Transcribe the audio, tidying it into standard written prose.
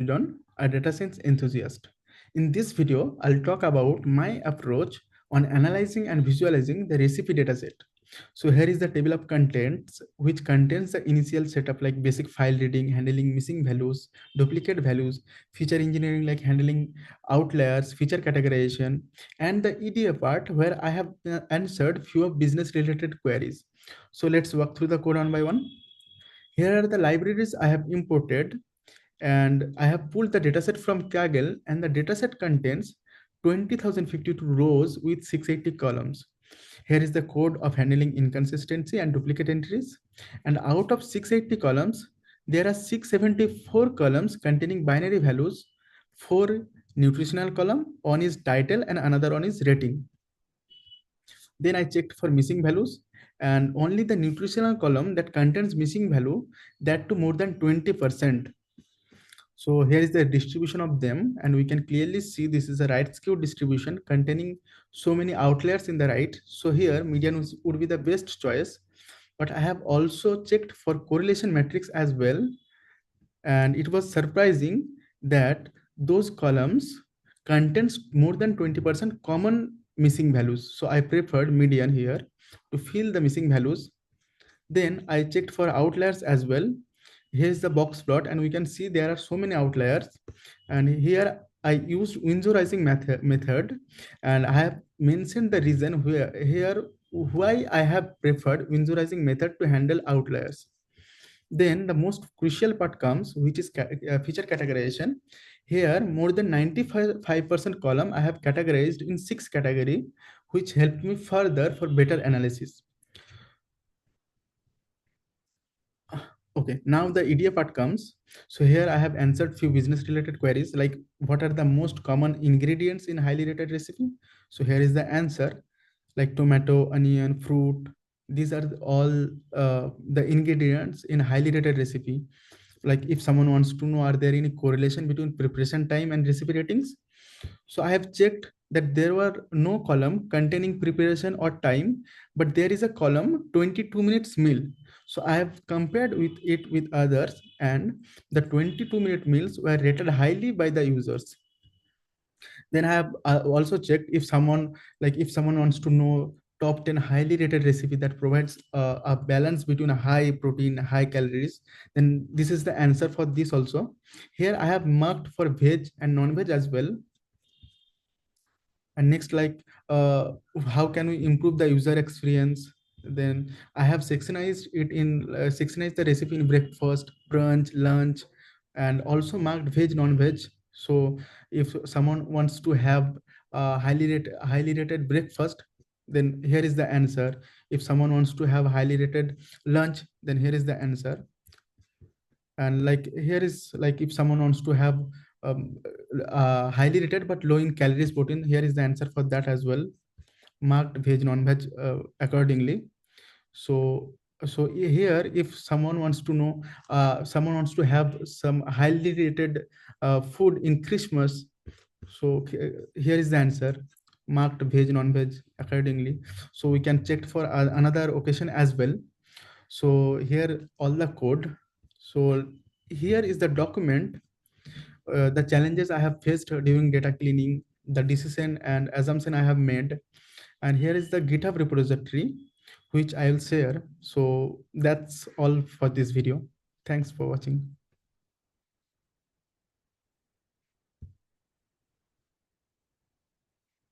Sridhan, a data science enthusiast. In this video, I'll talk about my approach on analyzing and visualizing the recipe dataset. So here is the table of contents, which contains the initial setup like basic file reading, handling missing values, duplicate values, feature engineering like handling outliers, feature categorization, and the EDA part where I have answered few of business related queries. So let's walk through the code one by one. Here are the libraries I have imported, and I have pulled the dataset from Kaggle, and the dataset contains 20,052 rows with 680 columns. Here is the code of handling inconsistency and duplicate entries. And out of 680 columns, there are 674 columns containing binary values, 4 nutritional column, one is title and another one is rating. Then I checked for missing values, and only the nutritional column that contains missing value, that to more than 20%. So here is the distribution of them, and we can clearly see this is a right skew distribution containing so many outliers in the right. So here median would be the best choice, but I have also checked for correlation matrix as well, and it was surprising that those columns contains more than 20% common missing values. So I preferred median here to fill the missing values. Then I checked for outliers as well. Here's the box plot, and we can see there are so many outliers. And here I used Winsorizing method, and I have mentioned the reason where here why I have preferred Winsorizing method to handle outliers. Then the most crucial part comes, which is feature categorization. Here, more than 95% column I have categorized in 6 category, which helped me further for better analysis. Okay, now the EDA part comes. So here I have answered few business related queries like what are the most common ingredients in highly rated recipe. So here is the answer, like tomato, onion, fruit. These are all the ingredients in highly rated recipe. Like if someone wants to know, are there any correlation between preparation time and recipe ratings? So I have checked that there were no column containing preparation or time, but there is a column 22 minutes meal. So I have compared with it with others, and the 22-minute meals were rated highly by the users. Then I have also checked if someone wants to know top 10 highly rated recipe that provides a balance between a high protein, high calories, then this is the answer for this also. Here I have marked for veg and non-veg as well. And next, how can we improve the user experience? Then I have sectionized the recipe in breakfast, brunch, lunch, and also marked veg, non-veg. So if someone wants to have highly rated breakfast, then here is the answer. If someone wants to have highly rated lunch, then here is the answer. And like here is like if someone wants to have um, highly rated but low in calories protein, here is the answer for that as well, marked veg, non-veg accordingly. So here if someone wants to know, someone wants to have some highly rated food in Christmas, so here is the answer, marked veg, non-veg accordingly. So we can check for another occasion as well. So here all the code. So here is the document, the challenges I have faced during data cleaning, the decision and assumption I have made, and here is the GitHub repository which I will share. So that's all for this video. Thanks for watching.